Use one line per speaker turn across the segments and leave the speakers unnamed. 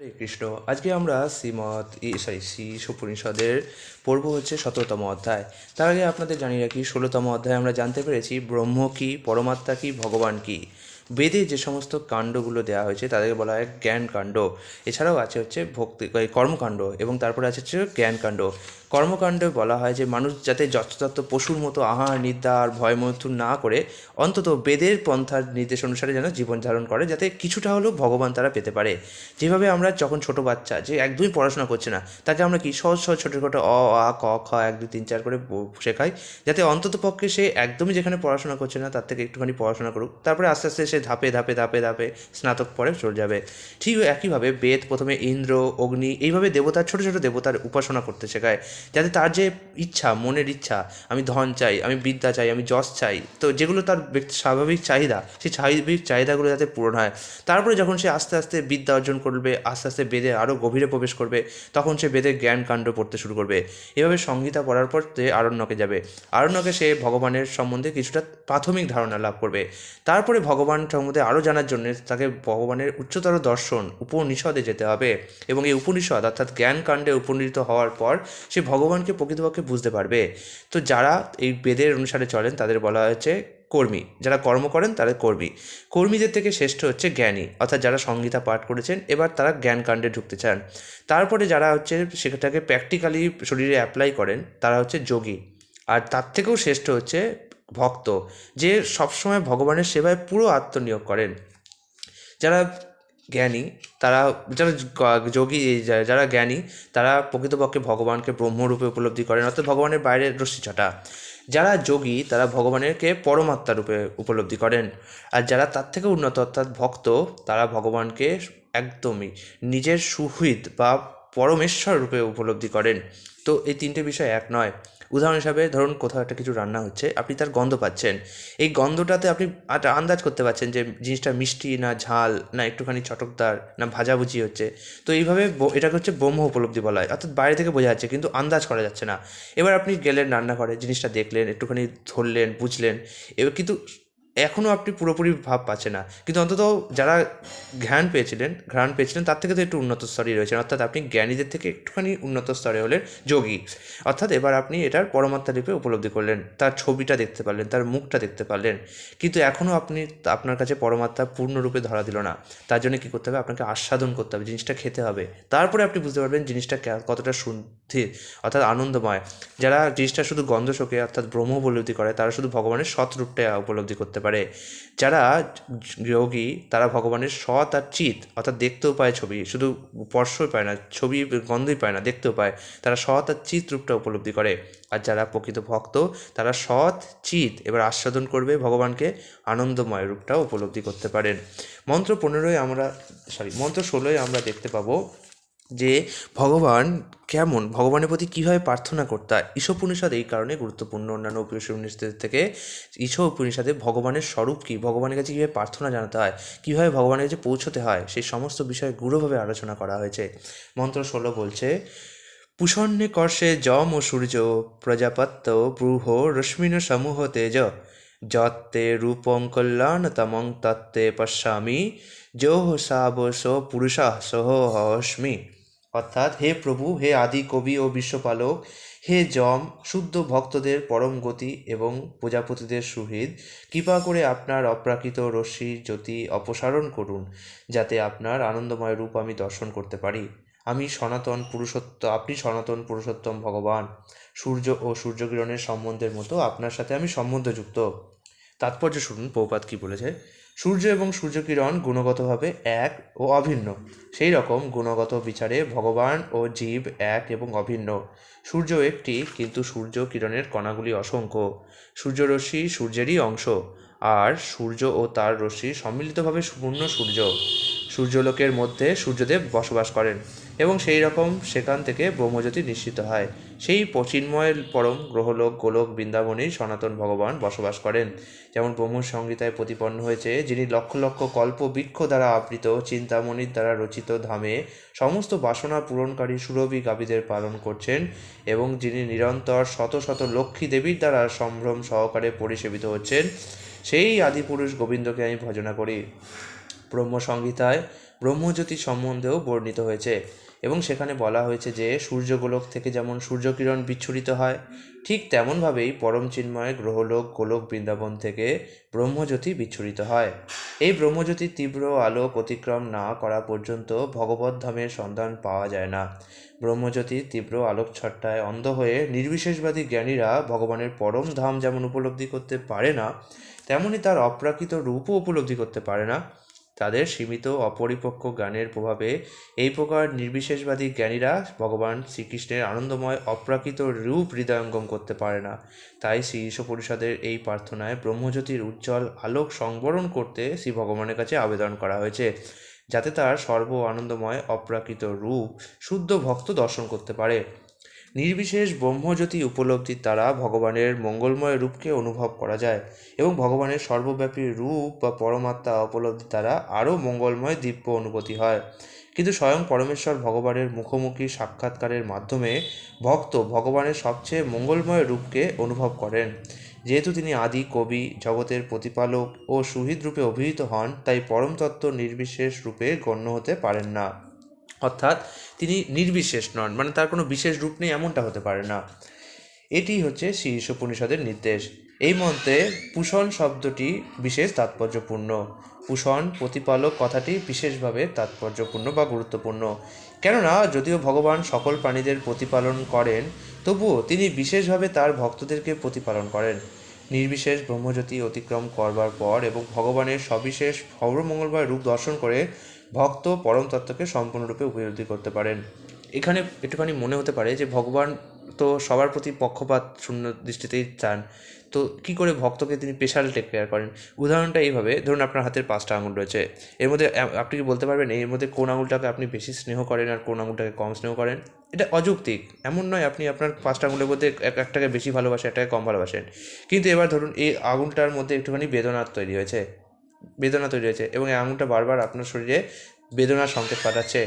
হরে কৃষ্ণ। আজকে আমরা শ্রী উপনিষদের পড়ব হচ্ছে 17তম অধ্যায়। তার আগে আপনাদের জানিয়ে রাখি 16তম অধ্যায়ে আমরা জানতে পেরেছি ব্রহ্ম কী, পরমাত্মা কী, ভগবান কী। বেদে যে সমস্ত কাণ্ডগুলো দেওয়া হয়েছে তাদেরকে বলা হয় জ্ঞান কাণ্ড। এছাড়াও আছে হচ্ছে কর্মকাণ্ড, এবং তারপরে আছে হচ্ছে জ্ঞান কাণ্ড। কর্মকাণ্ডে বলা হয় যে মানুষ যাতে যত্রতত্র পশুর মতো আহার নিদ্রা আর ভয় মৃত্যু না করে অন্তত বেদের পন্থার নির্দেশ অনুসারে যেন জীবন ধারণ করে, যাতে কিছুটা হলেও ভগবান তারা পেতে পারে। যেভাবে আমরা যখন ছোটো বাচ্চা যে একদমই পড়াশোনা করছে না, তাকে আমরা কি সহজ সহজ ছোটো ছোটো অ আ ক খ 1 2 3 4 করে শেখাই, যাতে অন্তত পক্ষে সে একদমই যেখানে পড়াশোনা করছে না তার থেকে একটুখানি পড়াশোনা করুক, তারপরে আস্তে আস্তে সে ধাপে ধাপে ধাপে ধাপে স্নাতক পরে চলে যাবে। ঠিক একইভাবে বেদ প্রথমে ইন্দ্র, অগ্নি, এইভাবে দেবতার ছোটো ছোটো দেবতার উপাসনা করতে শেখায়, যাতে তার যে ইচ্ছা, মনের ইচ্ছা, আমি ধন চাই, আমি বিদ্যা চাই, আমি যশ চাই, তো যেগুলো তার স্বাভাবিক চাহিদা, সেই স্বাভাবিক চাহিদাগুলো যাতে পূরণ হয়। তারপরে যখন সে আস্তে আস্তে বিদ্যা অর্জন করবে, আস্তে আস্তে বেদে আরও গভীরে প্রবেশ করবে, তখন সে বেদের জ্ঞান কাণ্ড পড়তে শুরু করবে। এভাবে সংহিতা পড়ার পর সে আরণ্যকে যাবে। আরণ্যকে সে ভগবানের সম্বন্ধে কিছুটা প্রাথমিক ধারণা লাভ করবে। তারপরে ভগবান সম্বন্ধে আরও জানার জন্য তাকে ভগবানের উচ্চতর দর্শন উপনিষদে যেতে হবে, এবং এই উপনিষদ অর্থাৎ জ্ঞান কাণ্ডে উপনীত হওয়ার পর সে ভগবানকে প্রকৃতপক্ষে বুঝতে পারবে। তো যারা এই বেদের অনুসারে চলেন তাদের বলা হয়েছে কর্মী, যারা কর্ম করেন তাদের কর্মী। কর্মীদের থেকে শ্রেষ্ঠ হচ্ছে জ্ঞানী, অর্থাৎ যারা সংহিতা পাঠ করেছেন এবার তারা জ্ঞান কাণ্ডে ঢুকতে চান। তারপরে যারা হচ্ছে সেটাকে প্র্যাকটিক্যালি শরীরে অ্যাপ্লাই করেন তারা হচ্ছে যোগী। আর তার থেকেও শ্রেষ্ঠ হচ্ছে ভক্ত, যে সবসময় ভগবানের সেবায় পুরো আত্মনিয়োগ করেন। যারা জ্ঞানী, তারা যারা যোগী, যারা জ্ঞানী তারা প্রকৃতপক্ষে ভগবানকে ব্রহ্মরূপে উপলব্ধি করেন, অর্থাৎ ভগবানের বাইরে রশ্মি ছটা। যারা যোগী তারা ভগবানেরকে পরমাত্মা রূপে উপলব্ধি করেন। আর যারা তার থেকে উন্নত অর্থাৎ ভক্ত, তারা ভগবানকে একদমই নিজের সুহৃদ বা পরমেশ্বর রূপে উপলব্ধি করেন। তো এই তিনটে বিষয় এক নয়। উদাহরণ হিসাবে ধরুন কোথাও একটা কিছু রান্না হচ্ছে, আপনি তার গন্ধ পাচ্ছেন, এই গন্ধটাতে আপনি আন্দাজ করতে পারছেন যে জিনিসটা মিষ্টি না ঝাল না একটুখানি চটকদার না ভাজাভুজি হচ্ছে। তো এইভাবে এটাকে হচ্ছে ব্রহ্ম উপলব্ধি বলা হয়, অর্থাৎ বাইরে থেকে বোঝা যাচ্ছে কিন্তু আন্দাজ করা যাচ্ছে না। এবার আপনি গেলেন রান্নাঘরে, জিনিসটা দেখলেন, একটুখানি ধরলেন, বুঝলেন, এবার কিন্তু এখনও আপনি পুরোপুরি ভাব পাচ্ছেন না, কিন্তু অন্তত যারা ঘ্রাণ পেয়েছিলেন তার থেকে তো একটু উন্নত স্তরেই রয়েছেন, অর্থাৎ আপনি জ্ঞানীদের থেকে একটুখানি উন্নত স্তরে হলেন যোগী। অর্থাৎ এবার আপনি এটার পরমাত্মা রূপে উপলব্ধি করলেন, তার ছবিটা দেখতে পারলেন, তার মুখটা দেখতে পারলেন, কিন্তু এখনও আপনার কাছে পরমাত্মা পূর্ণরূপে ধরা দিল না। তার জন্য কী করতে হবে? আপনাকে আস্বাদন করতে হবে, জিনিসটা খেতে হবে, তারপরে আপনি বুঝতে পারবেন জিনিসটা কতটা শুদ্ধি অর্থাৎ আনন্দময়। যারা জিনিসটা শুধু গন্ধ শোকে অর্থাৎ ব্রহ্ম উপলব্ধি করে, তারা শুধু ভগবানের সৎ রূপটা উপলব্ধি করতে পারে। যারা যোগী তারা ভগবানের সৎ আর চিৎ অর্থাৎ দেখতেও পায়, ছবি শুধু স্পর্শই পায় না, ছবি গন্ধই পায় না, দেখতেও পায়, তারা সৎ আর চিৎ রূপটা উপলব্ধি করে। আর যারা প্রকৃত ভক্ত তারা সৎ চিৎ এবার আস্বাদন করবে ভগবানকে আনন্দময় রূপটাও উপলব্ধি করতে পারেন। মন্ত্র 16 আমরা দেখতে পাবো যে ভগবান কেমন, ভগবানের প্রতি কীভাবে প্রার্থনা করতে হয়। ঈশোপনিষদ এই কারণে গুরুত্বপূর্ণ অন্যান্য উপনিষদের থেকে। ঈশোপনিষদে ভগবানের স্বরূপ কী, ভগবানের কাছে কীভাবে প্রার্থনা জানাতে হয়, কীভাবে ভগবানের কাছে পৌঁছতে হয়, সেই সমস্ত বিষয়ে গূঢ়ভাবে আলোচনা করা হয়েছে। মন্ত্র 16 বলছে, পুষণ্যে কর্ষে যম ও সূর্য প্রজাপত্য ব্রূহ রশ্মিন সমূহ তেজ যত্তে রূপং কল্যাণতমং তত্ত্বে পশ্যামি যোহ সাবস পুরুষাহ সহ হস্মি। অর্থাৎ, হে প্রভু, হে আদি কবি ও বিশ্বপালক, হে যম, শুদ্ধ ভক্তদের পরম গতি এবং প্রজাপতিদের সুহৃদ, কৃপা করে আপনার অপ্রাকৃত রশ্মি জ্যোতি অপসারণ করুন, যাতে আপনার আনন্দময় রূপ আমি দর্শন করতে পারি। আপনি সনাতন পুরুষোত্তম ভগবান। সূর্য ও সূর্যকিরণের সম্বন্ধের মতো আপনার সাথে আমি সম্বন্ধযুক্ত। তাৎপর্য শুনুন, প্রভুপাদ কী বলেছে। সূর্য এবং সূর্যকিরণ গুণগতভাবে এক ও অভিন্ন, সেই রকম গুণগত বিচারে ভগবান ও জীব এক এবং অভিন্ন। সূর্য একটি, কিন্তু সূর্য কিরণের কণাগুলি অসংখ্য। সূর্যরশ্মি সূর্যেরই অংশ, আর সূর্য ও তার রশ্মি সম্মিলিতভাবে পূর্ণ সূর্য। সূর্যলোকের মধ্যে সূর্যদেব বসবাস করেন, এবং সেই রকম সেখান থেকে ব্রহ্মজ্যোতি নিশ্চিত হয়। সেই চিন্ময় পরম গ্রহলোক গোলক বৃন্দাবনেই সনাতন ভগবান বসবাস করেন। যেমন ব্রহ্ম সংহিতায় প্রতিপন্ন হয়েছে, যিনি লক্ষ লক্ষ কল্প বৃক্ষ দ্বারা আবৃত চিন্তামণির দ্বারা রচিত ধামে সমস্ত বাসনা পূরণকারী সুরভি গাভীদের পালন করছেন, এবং যিনি নিরন্তর শত শত লক্ষ্মী দেবীর দ্বারা সম্ভ্রম সহকারে পরিসেবিত হচ্ছেন, সেই আদিপুরুষ গোবিন্দকে আমি ভজনা করি। ব্রহ্মসংহিতায় ব্রহ্মজ্যোতি সম্বন্ধেও বর্ণিত হয়েছে এবং সেখানে বলা হয়েছে যে সূর্যগোলক থেকে যেমন সূর্যকিরণ বিচ্ছুরিত হয়, ঠিক তেমনভাবেই পরম চিন্ময় গ্রহলোক গোলক বৃন্দাবন থেকে ব্রহ্মজ্যোতি বিচ্ছুরিত হয়। এই ব্রহ্মজ্যোতির তীব্র আলোক অতিক্রম না করা পর্যন্ত ভগবত ধামের সন্ধান পাওয়া যায় না। ব্রহ্মজ্যোতির তীব্র আলোকছটায় অন্ধ হয়ে নির্বিশেষবাদী জ্ঞানীরা ভগবানের পরম ধাম যেমন উপলব্ধি করতে পারে না, তেমনি তার অপ্রাকৃত রূপও উপলব্ধি করতে পারে না। তাদের সীমিত অপরিপক্ক জ্ঞানের প্রভাবে এই প্রকার নির্বিশেষবাদী জ্ঞানীরা ভগবান শ্রীকৃষ্ণের আনন্দময় অপ্রাকৃত রূপ হৃদয়ঙ্গম করতে পারে না। তাই শ্রী ঈশ পরিষদের এই প্রার্থনায় ব্রহ্মজ্যোতির উজ্জ্বল আলোক সংবরণ করতে শ্রী ভগবানের কাছে আবেদন করা হয়েছে, যাতে তার সর্ব আনন্দময় অপ্রাকৃত রূপ শুদ্ধ ভক্ত দর্শন করতে পারে। নির্বিশেষ ব্রহ্মজ্যোতি উপলব্ধির দ্বারা ভগবানের মঙ্গলময় রূপকে অনুভব করা যায় এবং ভগবানের সর্বব্যাপী রূপ বা পরমাত্মা উপলব্ধির দ্বারা আরও মঙ্গলময় দিব্য অনুভূতি হয়। কিন্তু স্বয়ং পরমেশ্বর ভগবানের মুখোমুখি সাক্ষাৎকারের মাধ্যমে ভক্ত ভগবানের সবচেয়ে মঙ্গলময় রূপকে অনুভব করেন। যেহেতু তিনি আদি কবি, জগতের প্রতিপালক ও সুহৃদ রূপে অভিহিত হন, তাই পরমতত্ত্ব নির্বিশেষ রূপে গণ্য হতে পারেন না। অর্থাৎ তিনি নির্বিশেষ নন, মানে তার কোনো বিশেষ রূপ নেই এমনটা হতে পারে না। এটি হচ্ছে শ্রী ঈশ উপনিষদের নির্দেশ। এই মন্ত্রে পুষণ শব্দটি বিশেষ তাৎপর্যপূর্ণ। পুষণ প্রতিপালক কথাটি বিশেষভাবে তাৎপর্যপূর্ণ বা গুরুত্বপূর্ণ। কেননা যদিও ভগবান সকল প্রাণীদের প্রতিপালন করেন, তবুও তিনি বিশেষভাবে তার ভক্তদেরকে প্রতিপালন করেন। নির্বিশেষ ব্রহ্মজ্যোতি অতিক্রম করবার পর এবং ভগবানের সবিশেষ সর্বমঙ্গলময় রূপ দর্শন করে ভক্ত পরম তত্ত্বকে সম্পূর্ণরূপে উপলব্ধি করতে পারেন। এখানে একটুখানি মনে হতে পারে যে ভগবান তো সবার প্রতি পক্ষপাত শূন্য দৃষ্টিতেই চান, তো কী করে ভক্তকে তিনি স্পেশাল টেক কেয়ার করেন। উদাহরণটা এইভাবে ধরুন, আপনার হাতের 5টা আঙুল রয়েছে, এর মধ্যে আপনি কি বলতে পারবেন এর মধ্যে কোন আঙুলটাকে আপনি বেশি স্নেহ করেন আর কোন আঙুলটাকে কম স্নেহ করেন? এটা অযৌক্তিক। এমন নয় আপনি আপনার 5টা আঙুলের মধ্যে একটাকে বেশি ভালোবাসেন, একটাকে কম ভালোবাসেন। কিন্তু এবার ধরুন এই আঙুলটার মধ্যে একটুখানি বেদনা তৈরি হয়েছে এবং এই আঙুলটা বারবার আপনার শরীরে বেদনার সংকেত পাঠাচ্ছে।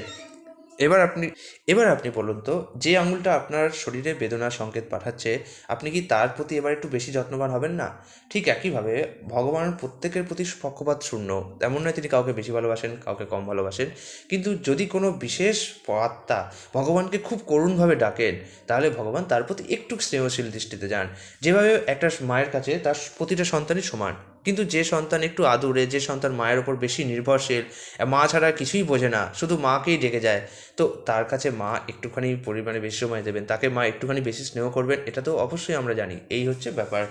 এবার আপনি বলুন তো, যে আঙুলটা আপনার শরীরে বেদনার সংকেত পাঠাচ্ছে, আপনি কি তার প্রতি এবার একটু বেশি যত্নবান হবেন না? ঠিক একইভাবে ভগবান প্রত্যেকের প্রতি পক্ষপাত শূন্য। তেমন নয় তিনি কাউকে বেশি ভালোবাসেন, কাউকে কম ভালোবাসেন। কিন্তু যদি কোনো বিশেষ আত্মা ভগবানকে খুব করুণভাবে ডাকেন, তাহলে ভগবান তার প্রতি একটু স্নেহশীল দৃষ্টিতে যান। যেভাবে একটা মায়ের কাছে তার প্রতিটা সন্তানই সমান, কিন্তু যে সন্তান একটু আদুরে, যে সন্তান মায়ের ওপর বেশি নির্ভরশীল, মা ছাড়া কিছুই বোঝে না, শুধু মাকেই ডেকে যায়, তো তার কাছে মা একটুখানি পরিমাণে বেশি সময় দেবেন, তাকে মা একটুখানি বেশি স্নেহ করবেন, এটা তো অবশ্যই আমরা জানি। এই হচ্ছে ব্যাপার।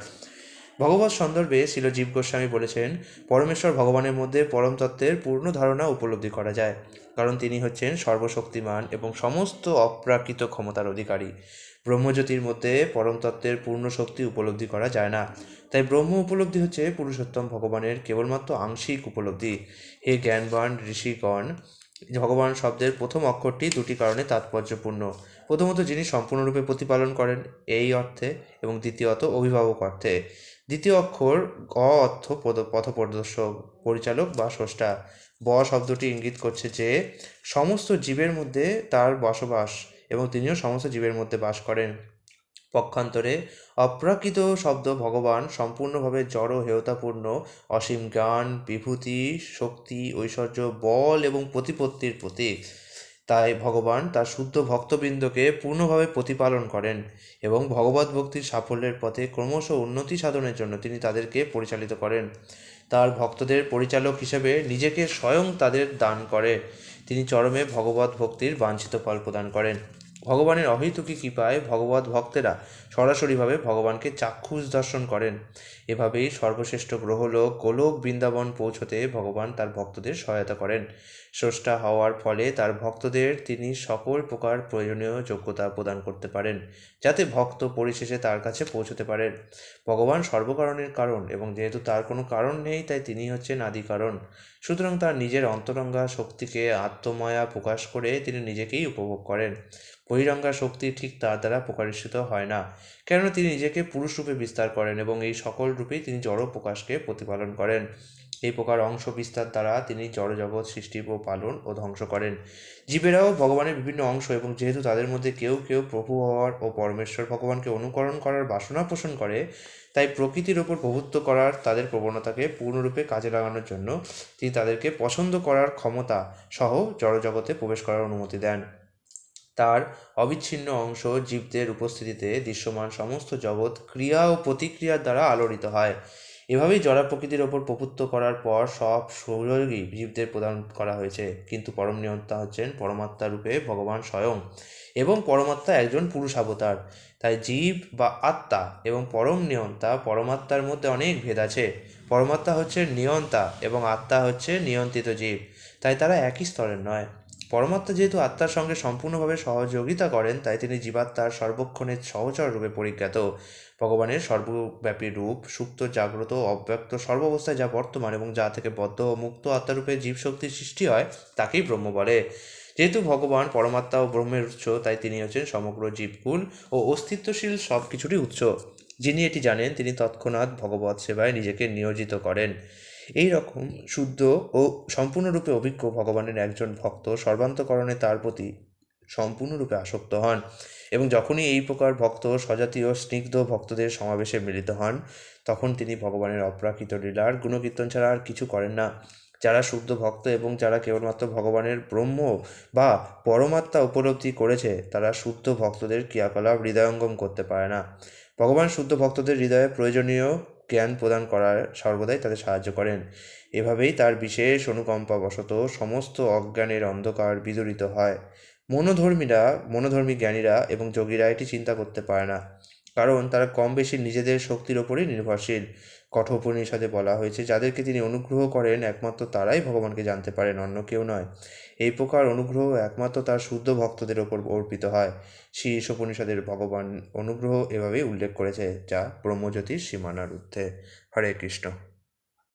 ভগবৎ সন্দর্ভে শ্রীল জীব গোস্বামী বলেছেন, পরমেশ্বর ভগবানের মধ্যে পরম তত্ত্বের পূর্ণ ধারণা উপলব্ধি করা যায়, কারণ তিনি হচ্ছেন সর্বশক্তিমান এবং সমস্ত অপ্রাকৃত ক্ষমতার অধিকারী। ব্রহ্মজ্যোতির মধ্যে পরম তত্ত্বের পূর্ণ শক্তি উপলব্ধি করা যায় না। তাই ব্রহ্ম উপলব্ধি হচ্ছে পুরুষোত্তম ভগবানের কেবলমাত্র আংশিক উপলব্ধি। হে জ্ঞানবান ঋষিগণ, ভগবান শব্দের প্রথম অক্ষরটি দুটি কারণে তাৎপর্যপূর্ণ। প্রথমত যিনি সম্পূর্ণরূপে প্রতিপালন করেন এই অর্থে, এবং দ্বিতীয়ত অভিভাবক অর্থে। দ্বিতীয় অক্ষর অর্থ পথপ্রদর্শক, পরিচালক বা স্রষ্টা। শব্দটি ইঙ্গিত করছে যে সমস্ত জীবের মধ্যে তার বসবাস এবং তিনিও সমস্ত জীবের মধ্যে বাস করেন। পক্ষান্তরে অপ্রাকৃত শব্দ ভগবান সম্পূর্ণভাবে জড় হেয়তাপূর্ণ, অসীম জ্ঞান, বিভূতি, শক্তি, ঐশ্বর্য, বল এবং প্রতিপত্তির প্রতীক। তাই ভগবান তার শুদ্ধ ভক্তবৃন্দকে পূর্ণভাবে প্রতিপালন করেন এবং ভগবত ভক্তির সাফল্যের পথে ক্রমশ উন্নতি সাধনের জন্য তিনি তাদেরকে পরিচালিত করেন। তার ভক্তদের পরিচালক হিসেবে নিজেকে স্বয়ং তাদের দান করে তিনি চরমে ভগবত ভক্তির বাঞ্ছিত ফল প্রদান করেন। ভগবানের অহৈতুকী কৃপায় ভগবত ভক্তেরা সরাসরিভাবে ভগবানকে চাক্ষুষ দর্শন করেন। এভাবেই সর্বশ্রেষ্ঠ গ্রহলোক গোলক বৃন্দাবন পৌঁছতে ভগবান তার ভক্তদের সহায়তা করেন। স্রষ্টা হওয়ার ফলে তার ভক্তদের তিনি সকল প্রকার প্রয়োজনীয় যোগ্যতা প্রদান করতে পারেন, যাতে ভক্ত পরিশেষে তার কাছে পৌঁছতে পারেন। ভগবান সর্বকারণের কারণ এবং যেহেতু তার কোনো কারণ নেই, তাই তিনি হচ্ছেন আদি কারণ। সুতরাং তার নিজের অন্তরঙ্গা শক্তিকে আত্মমায়া প্রকাশ করে তিনি নিজেকেই উপভোগ করেন। বহিরঙ্গা শক্তি ঠিক তার দ্বারা প্রকাশিত হয় না, কেননা তিনি নিজেকে পুরুষ রূপে বিস্তার করেন এবং এই সকল রূপেই তিনি জড় প্রকাশকে প্রতিপালন করেন। এই প্রকার অংশ বিস্তার দ্বারা তিনি জড়জগৎ সৃষ্টি ও পালন ও ধ্বংস করেন। জীবেরাও ভগবানের বিভিন্ন অংশ, এবং যেহেতু তাদের মধ্যে কেউ কেউ প্রভু হওয়ার ও পরমেশ্বর ভগবানকে অনুকরণ করার বাসনা পোষণ করে, তাই প্রকৃতির ওপর প্রভুত্ব করার তাদের প্রবণতাকে পূর্ণরূপে কাজে লাগানোর জন্য তিনি তাদেরকে পছন্দ করার ক্ষমতা সহ জড়জগতে প্রবেশ করার অনুমতি দেন। তার অবিচ্ছিন্ন অংশ জীবদের উপস্থিতিতে দৃশ্যমান সমস্ত জগৎ ক্রিয়া ও প্রতিক্রিয়ার দ্বারা আলোড়িত হয়। এভাবেই জড় প্রকৃতির ওপর প্রভুত্ব করার পর সব সুযোগই জীবদের প্রদান করা হয়েছে, কিন্তু পরম নিয়ন্তা হচ্ছেন পরমাত্মা রূপে ভগবান স্বয়ং, এবং পরমাত্মা একজন পুরুষাবতার। তাই জীব বা আত্মা এবং পরম নিয়ন্তা পরমাত্মার মধ্যে অনেক ভেদ আছে। পরমাত্মা হচ্ছে নিয়ন্তা এবং আত্মা হচ্ছে নিয়ন্ত্রিত জীব, তাই তারা একই স্তরের নয়। পরমাত্মা যেহেতু আত্মার সঙ্গে সম্পূর্ণভাবে সহযোগিতা করেন, তাই তিনি জীবাত্মার সর্বক্ষণের সহচর রূপে পরিজ্ঞাত। ভগবানের সর্বব্যাপী রূপ সুপ্ত, জাগ্রত, অব্যক্ত সর্বাবস্থায় যা বর্তমান এবং যা থেকে বদ্ধ ও মুক্ত আত্মারূপে জীবশক্তির সৃষ্টি হয়, তাকেই ব্রহ্ম বলে। যেহেতু ভগবান পরমাত্মা ও ব্রহ্মের উৎস, তাই তিনি হচ্ছেন সমগ্র জীবকুল ও অস্তিত্বশীল সব কিছুরই উৎস। যিনি এটি জানেন, তিনি তৎক্ষণাৎ ভগবৎ সেবায় নিজেকে নিয়োজিত করেন। এই রকম শুদ্ধ ও সম্পূর্ণরূপে অভিজ্ঞ ভগবানের একজন ভক্ত সর্বান্তঃকরণে তার প্রতি সম্পূর্ণরূপে আসক্ত হন, এবং যখনই এই প্রকার ভক্ত স্বজাতীয় স্নিগ্ধ ভক্তদের সমাবেশে মিলিত হন, তখন তিনি ভগবানের অপ্রাকৃত লীলার গুণকীর্তন ছাড়া আর কিছু করেন না। যারা শুদ্ধ ভক্ত এবং যারা কেবলমাত্র ভগবানের ব্রহ্ম বা পরমাত্মা উপলব্ধি করেছে, তারা শুদ্ধ ভক্তদের ক্রিয়াকলাপ হৃদয়ঙ্গম করতে পারে না। ভগবান শুদ্ধ ভক্তদের হৃদয়ে প্রয়োজনীয় জ্ঞান প্রদান করার সর্বদাই তাদের সাহায্য করেন। এভাবেই তার বিশেষ অনুকম্পাবশত সমস্ত অজ্ঞানের অন্ধকার বিদূরিত হয়। মনোধর্মী জ্ঞানীরা এবং যোগীরা এটি চিন্তা করতে পারে না, কারণ তারা কম বেশি নিজেদের শক্তির ওপরই নির্ভরশীল। কঠোপনিষদে বলা হয়েছে, যাদেরকে তিনি অনুগ্রহ করেন একমাত্র তারাই ভগবানকে জানতে পারেন, অন্য কেউ নয়। এই প্রকার অনুগ্রহ একমাত্র তার শুদ্ধ ভক্তদের ওপর অর্পিত হয়। শ্রী ঈশোপনিষদের ভগবান অনুগ্রহ এভাবেই উল্লেখ করেছে, যা ব্রহ্মজ্যোতির সীমানার ঊর্ধ্বে। হরে কৃষ্ণ।